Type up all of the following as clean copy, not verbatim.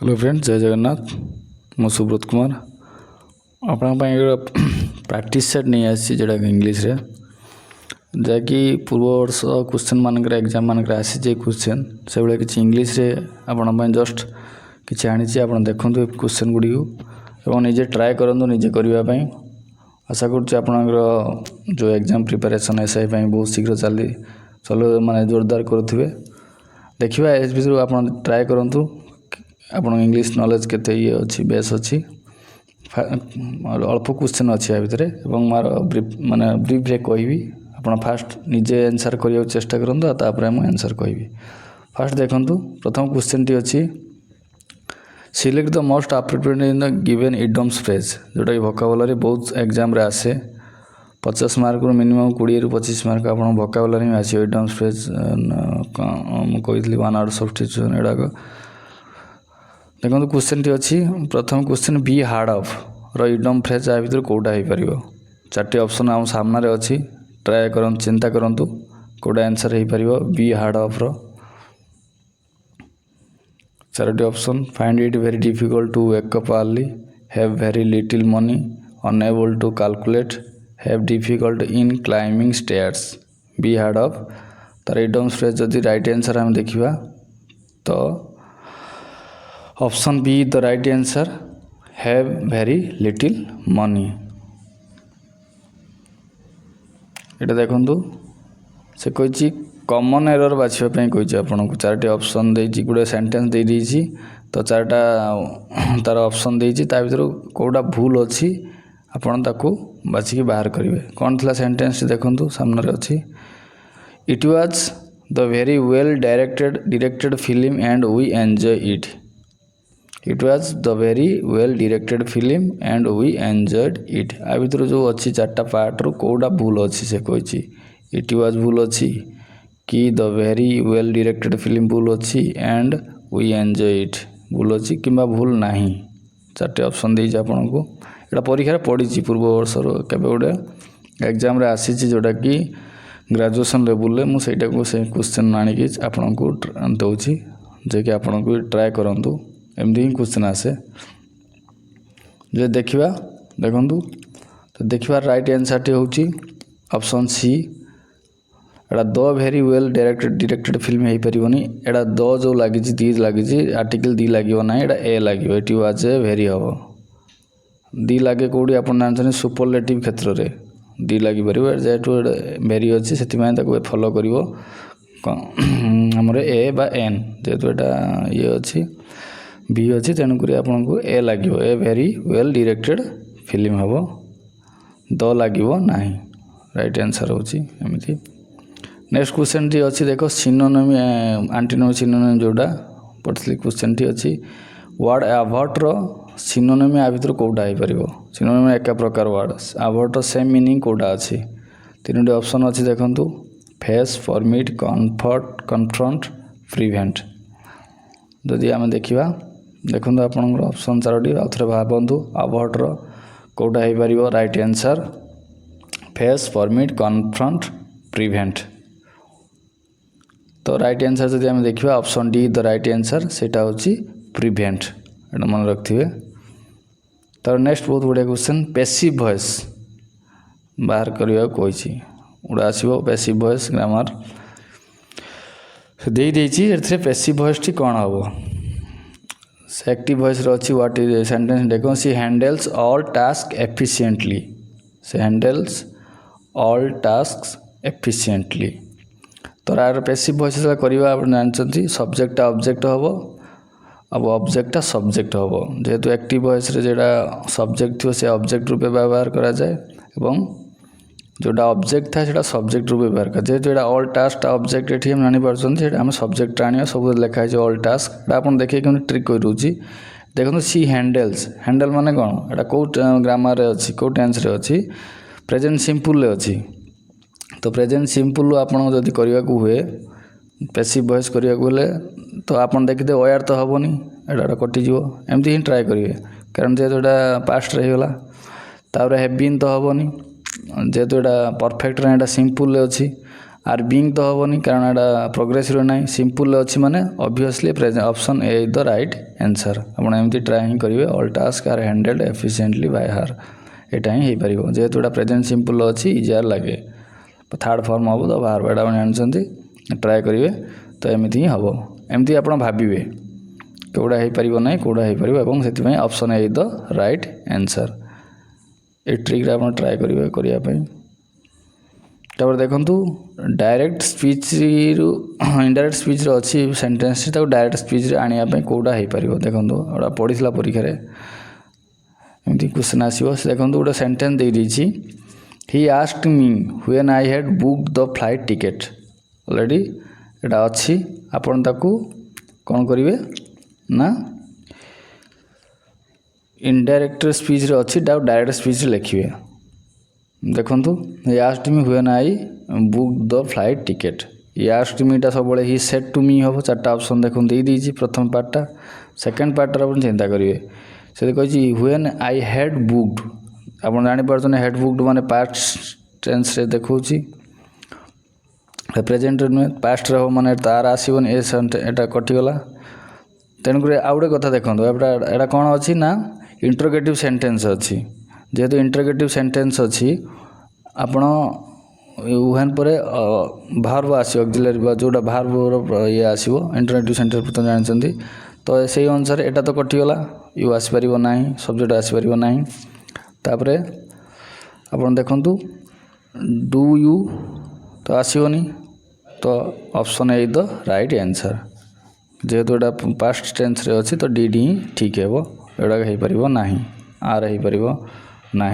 Hello friends, जय जगन्नाथ। मु सुब्रत कुमार आपण प्रैक्टिस सेट नहीं आसी जोटा इंग्लीश रे जहाँकि पूर्व वर्ष क्वेश्चन मानक एग्जाम मानक आसी क्वेश्चन से भाई किसी इंग्लीश रे आपण जस्ट किसी आनी आप देखु क्वेश्चन गुड़ी और निजे ट्राए करूँ निजे करने आशा कर जो एग्जाम प्रिपरेशन एसआई बहुत शीघ्र चलो माने जोरदार करुवे देखा एस भितर आप ट्राए करूँ आप इंग्लीश नॉलेज केते ये अच्छी बेस अच्छी अल्प क्वेश्चन अच्छी या भितर मार माने ब्रीफ रे कहबी आप फास्ट निजे आंसर करने चेष्टा करूँ तापर मुझे आंसर कहबी। फास्ट देखंतु प्रथम क्वेश्चन टी अच्छी select the most appropriate in the given idioms phrase जोटा कि वोकाबुलरी बहुत एग्जाम रे आसे 50 मार्क मिनिमम 20 ରୁ 25 मार्क आप वोकाबुलरी में आसी इडियम्स फ्रेज कही वन आउट सब्स्टिट्यूशन एडाक देखो क्वेश्चन टी अच्छी प्रथम question B hard of idiom phrase या भर कौटा हो पार चार्टी ऑप्शन आम सामने अच्छी ट्राए कर चिंता करूँ कौटा आंसर हो पार बी हार्ड ऑफ चारोटी option find it very difficult to wake up early have very little money unable to calculate have difficult in climbing stairs be hard of तार इडियम फ्रेज जदि right answer आम देखा तो option B the right answer have very little money. ये देखु से कही common error बाछापी कही आपको चारोटी ऑप्शन देती गोटे सेंटेंस दे देती तो चार्टा तार ऑप्शन देती भर कौटा भूल अच्छी आपड़ ताकू बाछिकी बाहर करेंगे कौन थी सेंटेंस देखु सामने अच्छी it was the very well directed film and we enjoy it it was the very well directed film and we enjoyed it आ भर जो अच्छी चार्टा पार्ट रू कौटा भूल अच्छी से कही इट वाज भूल अच्छी कि the very well directed film भूल अच्छी एंड वी एंजॉय इट भूल अच्छी कि भूल नहीं चार्टे ऑप्शन देती आपन को यहाँ परीक्षा पड़ी पूर्व वर्ष के गोटे एग्जाम आसी जोटा कि ग्रेजुएशन लेवल मुझे से क्वेश्चन आणिकी आपन को दूसरी जे कि आपन को ट्राए करूँ एमती ही क्वेश्चन आसे जो देखा देखु तो देखा राइट आंसर टी हूँ option C Etah the very well directed film हो पारनी एटा द जो लगी दी लगी आर्टिकल दी लगे ना एटा ए लगे इट वाज ए वेरी हम दी लगे कौटी आप जानते सुपरलेटिव क्षेत्र में दी लगी पार जेहेतु वेरी अच्छी से फॉलो कर आमर ए बा एन जेहेतु यहाँ ये अच्छी बी अच्छी तेणुक आपन को ए लगे a very well directed film हम द लगे ना राइट आंसर होमती। नेक्स्ट क्वेश्चन टी अच्छी देख सिनोनिम एंटीनिम सिनोनिम जोड़ा पढ़ी क्वेश्चन टी अच्छी वर्ड एभर्ट सिनोनिम या भर कौटा हो पार सिनोनिम एक प्रकार वर्ड एभर्ट सेम मीनिंग कौटा अच्छी तीन ऑप्शन अच्छी देखु face permit comfort confront prevent जदि आम देखा देखो आपन ऑप्शन चारोटी आउ थे भावतु एभर्ट कौटा हो पार right answer face permit confront prevent तो राइट आंसर जब आम देखा option D the right answer सेटा हूँ प्रिवेंट एटा मन रखिए। तो नेक्स्ट बहुत बढ़िया क्वेश्चन पैसिव वॉइस बाहर करने कही गोटे आसो पैसिव वॉइस ग्रामर दे देती पैसिव वॉइस टी कौन हम से एक्टिव वॉइस अच्छी व्हाट इज सेंटेंस देखो सी हैंडल्स ऑल टास्क एफिशिएंटली से हैंडल्स ऑल टास्क एफिशिएंटली तो यार पैसिव वॉइस करवा जानते सब्जेक्ट ऑब्जेक्ट हम अब ऑब्जेक्ट सब्जेक्ट हम जेहेतु एक्टिव वॉइस जोड़ा सब्जेक्ट थी से ऑब्जेक्ट रूपे व्यवहार करा जाए एवं जोटा ऑब्जेक्ट था से सब्जेक्ट रूपे व्यवहार कर जेहेतु यहाँ ऑल टास्क ऑब्जेक्ट ये हम जानी आम सब्जेक्ट आने सब लिखाई आप टास्क आप देखिए कि ट्रिक कर दूसरी देखो सी हैंडल्स हैंडल माने कौन एटा कौ ग्रामर अच्छी कौ टेंस अच्छी प्रेजेंट सिंपल अच्छी तो प्रेजेंट सिंपल आपन जदि करने हुए पैसिव वॉइस करने तो आपन देखिए ओयार तो हेनी एटा कटिज एमती ही ट्राए करेंगे कारण जेहेतु यहाँ पास्ट रहीगला तापर हैव बीन तो हेनी जेहेतु यहाँ परफेक्ट यहाँ सिंपल अच्छी आर बीइंग तो हेनी कारण एटा प्रोग्रेसिव ना सिंपल अच्छी माने obviously option A is the right answer. आप एमती ट्राए ही करेंगे all tasks are handled efficiently by her एटा ही हो पार जेहेतु एटा प्रेजेंट सिंपल अच्छी इजिआर लगे थर्ड फॉर्म हम तो बाहर एटा जानते ट्राए करेंगे तो एमती ही हम एमती आप भावे कौटा हो पार ना कौटा हो पार से option A is the right answer ये ट्रिक आप ट्राए करेंगे करने तापर देखु डायरेक्ट स्पीच रु इनडायरेक्ट स्पीच रे अच्छी सेंटेंस डायरेक्ट स्पीच आने कौटा हो पार देखो पढ़ी परीक्षा एमती क्वेश्चन आसो देखो गोटे सेंटेंस दे दीची he asked me when I had booked the flight ticket already एटा अच्छी आपन ताकू कौन करेंगे ना इनडायरेक्ट स्पीच रे अच्छी डायरेक्ट स्पीच लिखिए देखु he asked me when I book the flight ticket he asked मीटा सब ही सेड टू मी हम चार्टा ऑप्शन देखो दे दीजिए प्रथम पार्टा सेकेंड पार्टर आप चिंता करेंगे से कही व्हेन आई हैड बुक्ड आप जापर हैड बुक्ड माने पास्ट टेंस रे देखा प्रेजेंट नुहे पास्ट रे माने तार आसबन एटा कटिगला तेणुक आउ गोटे कथा देखो एटा कौन अच्छी ना इंटरोगेटिव सेंटेंस अच्छी जेहेतु इंटरोगेटिव सेंटेंस अच्छी आपण व्हेन पर भार्ब आसो ऑक्सिलरी जोटा भार्ब ये आसो इंटरोगेटिव सेंटेंस प्रथम जानते तो से अनुसार एटा तो कटिगला यू आसपार ना सब्जेक्ट आसपार ना तापर आप देखु डू यू तो आसोनी तो option A the right answer जेहेतु एटा पास्ट टेंस रे अच्छी तो डी डी ही ठीक है एटा हो पार ना आर हो पार ना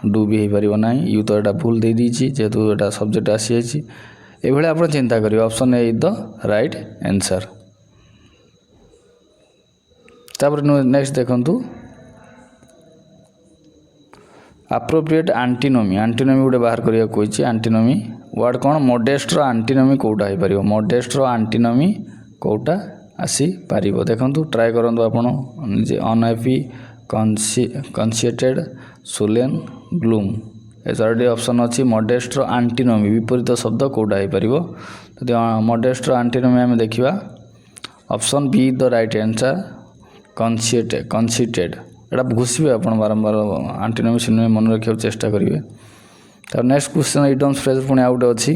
डू भी हो पार ना यू तो यहाँ भूल दे दीची जेहेतु यहाँ सब्जेक्ट आसी जाइए आप चिंता करेंगे option A is the right answer. तापर नेक्स्ट देखु एप्रोप्रिएट एंटीनोमी एंटीनोमी गोटे बाहर करिया कही एंटीनोमी वर्ड कौन मॉडेस्ट रो एंटीनोमी कौटा हो पार मॉडेस्ट रो एंटीनोमी कौटा आसी पार देखु ट्राए करूँ आपड़ अनहैप्पी कन्सिएटेड सुलेन ग्लूम ए चारोटी ऑप्शन अच्छी मॉडेस्ट रो एंटीनोमी विपरीत शब्द कौटा हो पार जदि मॉडेस्ट रो एंटीनोमी आम देखा option B the right answer conceited एटा घुषे आप बारंबार एंटीनोमी सिनोनिम मन रखा चेष्टा करेंगे। तब नेक्स्ट क्वेश्चन इडम्स फ्रेज पुणी आउट अच्छी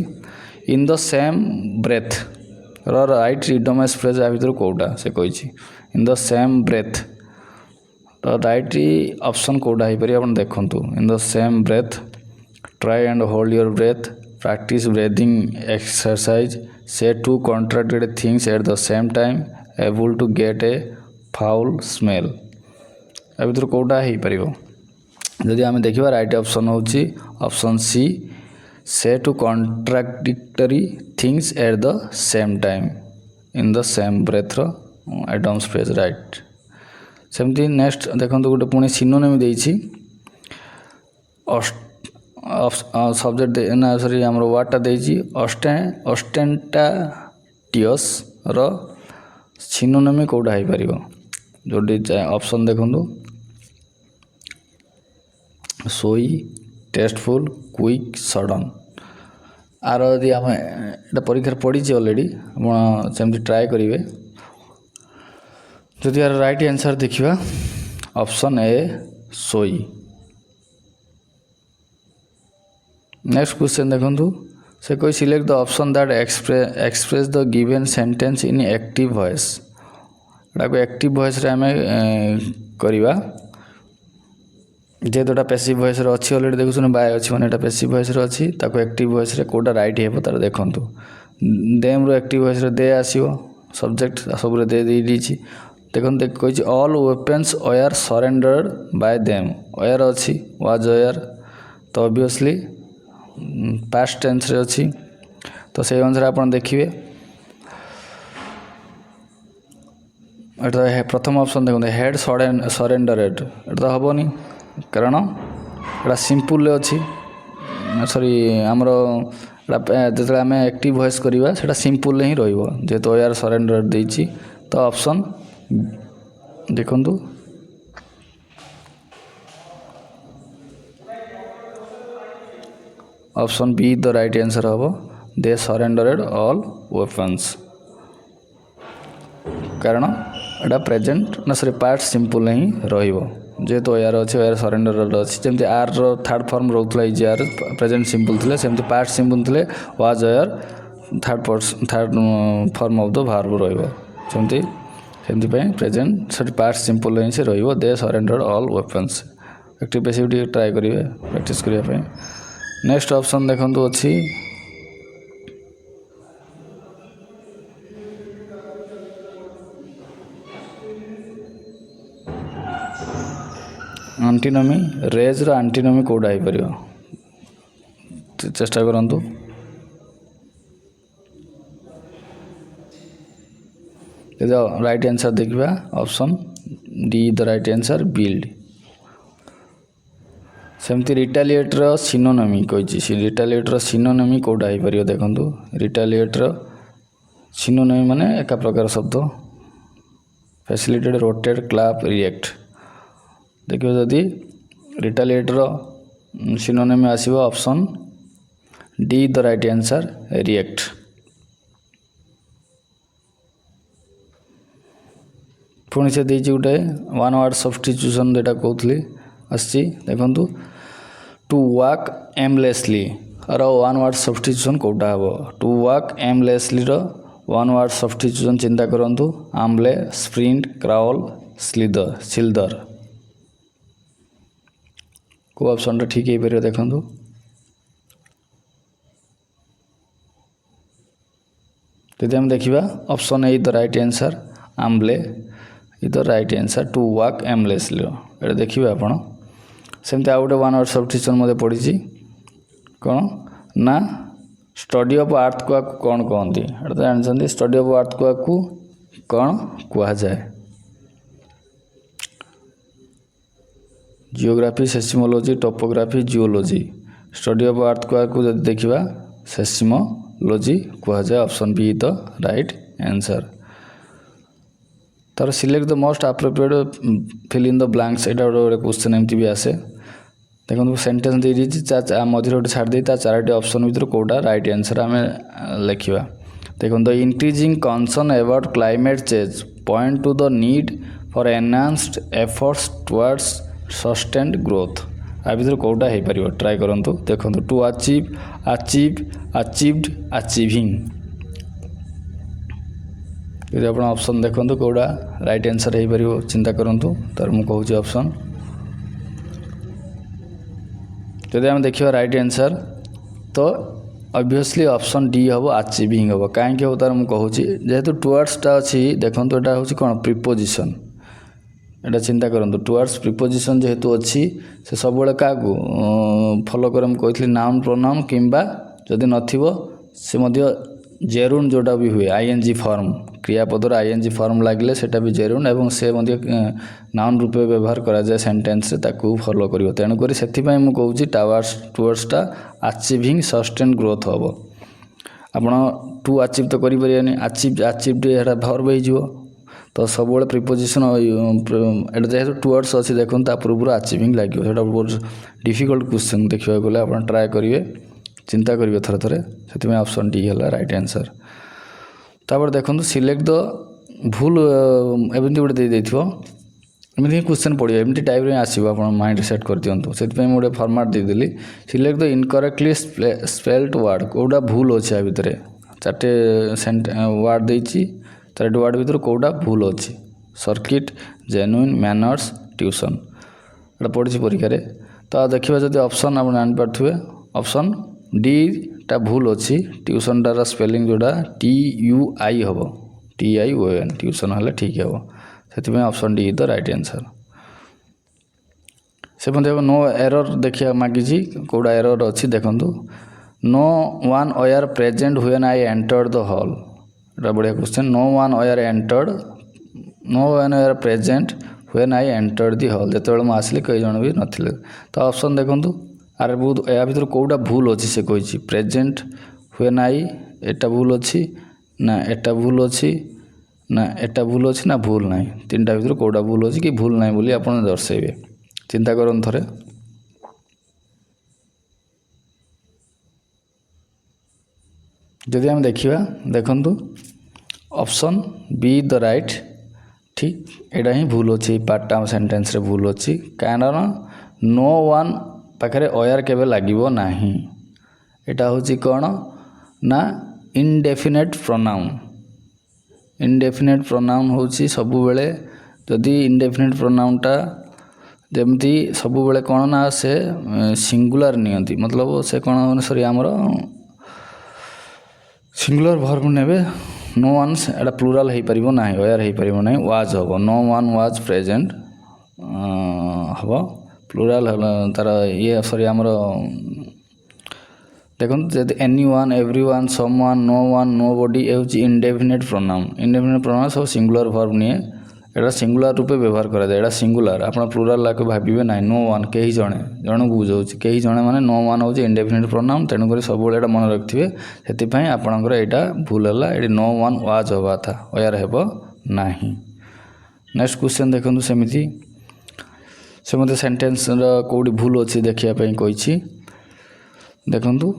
in the same breath right idioms phrase आ भर कौटा से कही in the same breath right option कौटा हो पार आप देखु in the same breath try and hold your breath practice breathing exercise से to contracted things at the same time able to get a foul smell आ भर कौटा हो पार जदि आम देखा राइट ऑप्शन होची option C says two contradictory things at the same time in the same breath idioms phrase right सेमती नेक्स्ट देखो गोटे पुणी सिनोनिम देछि सब्जेक्ट ना सॉरी आम वार्डटा देछि ऑस्टेंटाटियस रो सिनोनिम कौटा हो पार जोटी ऑप्शन देखो सोई टेस्टफुल क्विक सडन आर यदि आम एटा परीक्षा पढ़ी ऑलरेडी आप ट्राए करेंगे जदि यार राइट आंसर देखा ऑप्शन ए सोई। नेक्स्ट क्वेश्चन देखो से कोई select the option that express the given sentence in active voice एटा को एक्टिव वॉइस रे आमे करवा जेहेतु पैसिव वॉइस रे अच्छी ऑलरेडी देखुन बाय अच्छी मैंने पैसिव वॉइस रे अच्छी ताको एक्टिव वॉइस रे कोटा राइट हे तार देखु देम रो एक्टिव वॉइस रे दे आसीओ सब्जेक्ट सब दे दीची देखो कही all weapons were surrendered by them were अच्छी वाज वेयर तो ऑब्वियसली पास्ट टेंस रे अच्छी तो से अनुसार आप देखिए प्रथम ऑप्शन देखो हेड सरेंडरेड एटा हेनी कारण एटा सिंपल अच्छी सॉरी आमर जो आम एक्टिव वॉइस करवा से सिंपल ही जेहेतु वेयर सरेंडरेड देती तो ऑप्शन देखु option B the right answer हम दे सरेंडरेड ऑल वेपन्स कारण एटा प्रेजेंट ना सॉरी पास्ट सिंपल ही रहिबो जेहेतु यार अच्छे यार सरेंडर अच्छी जमी आर थर्ड फॉर्म रोला आर प्रेजेंट सिंपल थे सेमती पास्ट सिंपल थे वाज यार third form of the verb रही प्रेजेंट सॉरी पास्ट सिंपल ही से रहिबो दे surrender all weapons active passive try करेंगे प्रैक्टिस करने नेक्स्ट ऑप्शन देखंतु अच्छी आंटीनोमी रेज रो आंटीनोमी कोडा हो पार चेष्टा करंतु राइट आंसर देखिबा option D the right answer build सेमती रिटालिएट रो सिनोनिमी कहिछि रिटालिएट रो सिनोनिमी कोडा हो पार देखंतु रिटालिएट रो सिनोनिमी माने एका प्रकार शब्द फैसिलिटेड रोटेट क्लैप रिएक्ट देखिए जदि रिटालिएटर सिनोनिम आसीबो option D the right answer react पुणी से देछि गोटे वन वर्ड सब्स्टिट्यूशन जेटा कहथली आछि देखंतु टू वॉक एमलेसली और वन वर्ड सब्स्टिट्यूशन कोटा हबो टू वॉक एमलेसली रो वन वर्ड सब्स्टिट्यूशन चिंता करंतु आम्ले स्प्रिंट क्राउल सिल्दर को ऑप्शन ठीक है पार देखु यदि हम देखा option A the right answer आम्ले इ the right answer to walk aimlessly ये देखिए आपण सेमती आउ गोटे वन वर्ड सब्स्टिट्यूशन मते पड़ी कौन ना स्टडी ऑफ अर्थक्वेक कौन कहती एटा तो जानते स्टडी ऑफ अर्थक्वेक को कौन कह जाए geography seismology topography geology study of earthquake को जब देखा सेस्मोलॉजी कह जाए option B the right answer तार select the most appropriate fill in the blanks एटा गोटे क्वेश्चन एमती भी आसे देखो सेंटेंस दे दीजिए मझे गोटे छाड़ दी चारोटी ऑप्शन भर कौटा राइट आंसर आम लिखा देखो the increasing concern about climate change point to the need for enhanced efforts towards sustained growth आ भर कौटा हो पार ट्राए करूँ देखो टू अचीव अचीव्ड अचीविंग यदि आप ऑप्शन देखो कौटा राइट आंसर हो पार चिंता करूँ तार मु कहूँ ऑप्शन यदि आम देखा राइट आंसर तो ऑब्वियसली ऑप्शन डी हम अचीविंग हम कहीं हम तार मुझे कहूँ जेहेतु टुवर्ड्सटा अच्छी देखो यहाँ हूँ कौन प्रिपोजिशन एटा चिंता करूँ टुवर्ड्स प्रिपोजिशन जेहेतु अच्छी से सब क्या फॉलो कर कही नाउन प्रोनाउन किंबा जदि नथिबो से मध्य जेरुन जोटा भी हुए आईएनजी फॉर्म क्रियापदर आईएनजी फॉर्म लगे सेटा भी जेरुन एवं से मध्य नाउन रूपे व्यवहार करा जाए सेंटेंस रे ताकू फॉलो करिवो तेणुक से मुझे टुवर्ड्सटा अचीविंग सस्टेन ग्रोथ हम आपड़ टू अचीव तो करें अचीव्ड एटा वर्ब हो तो सब प्रिपोजिशन एटा जेहेतु टुवर्ड्स अच्छी देखो पूर्व अचीविंग लगे बहुत डिफिकल्ट क्वेश्चन देखा गले आप ट्राए करेंगे चिंता करेंगे थरे थरे से ऑप्शन डी है राइट आंसर तापर देखो सिलेक्ट द भूल एमती गोटे दे एमती क्वेश्चन पड़े एमती टाइप आसो आप माइंड सेट कर दिखाँ से गोटे फॉर्मेट देदेली select the incorrectly spelled word कौटा भूल अच्छे आ भितर चार्टे वर्ड देती चारोटी वर्ड भर कौटा भूल अच्छी सर्किट जेन्युइन मैनर्स ट्यूशन एटा पड़ी परीक्षा तो देखा जब ऑप्शन आप जापारे ऑप्शन डी टा भूल अच्छी ट्यूशन टार स्पेलिंग जोड़ा TUI हम TION ट्यूशन है ठीक है से option D the right answer says no error देखिए मागिजी कौड़ा एरर अच्छी देखूँ no one were present when I entered the hall एटा बढ़िया question no one were present when I entered the hall जो मुझे आसली कई जन भी नथिले तो ऑप्शन देखूँ आर बहुत या भर कौटा भूल अच्छी से कही प्रेजेंट व्हेन आई एटा भूल अच्छी ना एटा भूल अच्छी ना एटा भूल अच्छी ना भूल ना तीन टा भर कौटा भूल अच्छी कि भूल ना बोली आप दर्शेबे चिंता करन थरे जदि आम देखा देखु ऑप्शन बी द राइट ठीक एटा ही भूल अच्छी पार्ट आम सेंटेंस रे भूल अच्छी कारण नो वन पाखे अयर केबे लागिबो नाही एटा होची कौन ना इनडेफिनेट प्रोनाउन इनडेफिनेट प्रोनाउन होची सबु बेले जदि इनडेफिनेट प्रोनाउनटा जमती सबु बेले कौन ना से सिंगुलर नियंती मतलब से कौन सॉरी आमर सिंगुलर वर्ब नेबे नो वन्स एटा प्लुराल हो पारिबो नाही अयर हो पारिबो नाही वाज हबो नो वन वाज प्रेजेंट हबो प्लुराल तार ये सॉरी आमर देखो जब एनी वन एव्री वन सम वन नो बॉडी ये हूँ इनडेफिनेट प्रोनाउन सब सिंगुलर वर्ब निए एटा सिंगुलर रूपे व्यवहार करा जाए एटा सिंगुलर आप प्लुराल लाके भाबिबे ना नो वन कहीं जड़े जन को बुझाऊँ कहीं जड़े माने नो वन हूँ इनडेफिनेट प्रोनाउन तेणुक सब एटा मन रखिए से आपणकर यहाँ भूल है ये नो वन वाज हवा था अयर हेब नाही। नेक्स्ट क्वेश्चन देखो सेमती से मत सेंटेंस कौटी भूल अच्छी देखापी कही देखु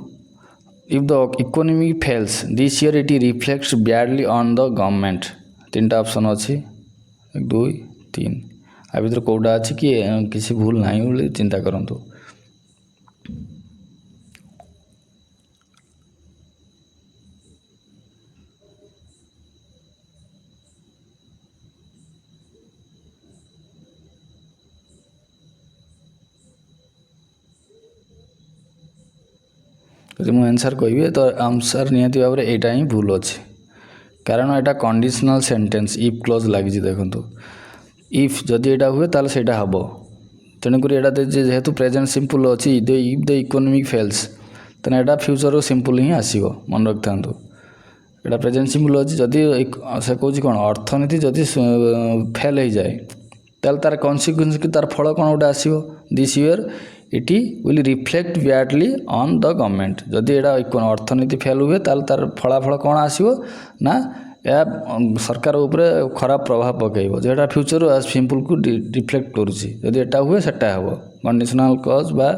if the economy fails this year it reflects badly on the government तीन टा ऑप्शन अच्छी 1 2 3 आ भर कौटा अच्छी कि किसी भूल ना बोली चिंता करंतु जब मुझे आंसर कहि तो आंसर निहती भाव में यहाँ ही भूल अच्छे कारण यहाँ कंडीशनल सेंटेंस इफ क्लोज लगी देखो इफ जदि यहाँ हुए ताल से हम तेणुक यहाँ जेहेतु प्रेजेंट सिंपल अच्छी इफ द इकोनॉमिक फेल्स तेना यहाँ फ्यूचर सिंपल ही आसो मन रखि था यहाँ प्रेजेंट सिंपल अच्छी जदि से कौन कौन अर्थनीति जदि फेल हो जाए ताल तार कन्सिक्वेंस कि तार फल कौन गोटे आसो this year it will reflect badly on the government जदि यहाँ अर्थनीति फेल हुए ताल तार फलाफल कौन आसो ना या सरकार उपरे खराब प्रभाव पकेब जो फ्यूचर सिंपल को रिफ्लेक्ट करुच्ची जदि यहाँ हुए सेटा हम कंडीशनल क्लॉज बा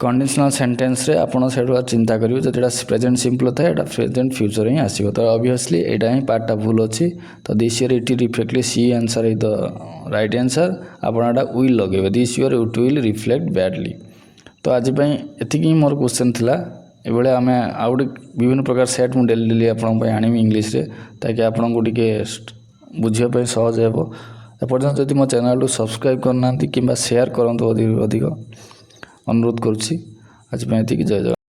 कंडीशनल सेंटेंस रे आपड़ से चिंता करेंगे जो प्रेजेंट सिंपल था यहाँ प्रेजेंट फ्यूचर ही आसो तो ऑब्वियसली यहाँ ही पार्टा भूल अच्छी तो this year it reflectly C answer is the right answer आपड़ा विल लगे this year it will reflect badly. तो आज एति मोर क्वेश्चन थिला ये आम आउ विभिन्न प्रकार सेट मुझे डेली डेली आपंप आनी इंग्लीश रे ताकि आपन को टे बुझापी सहज हो एपर्तन जब मो चैनल को सब्सक्राइब करना कि शेयर करूँ अधिक अनुरोध करुँच आज जय जगन्नाथ।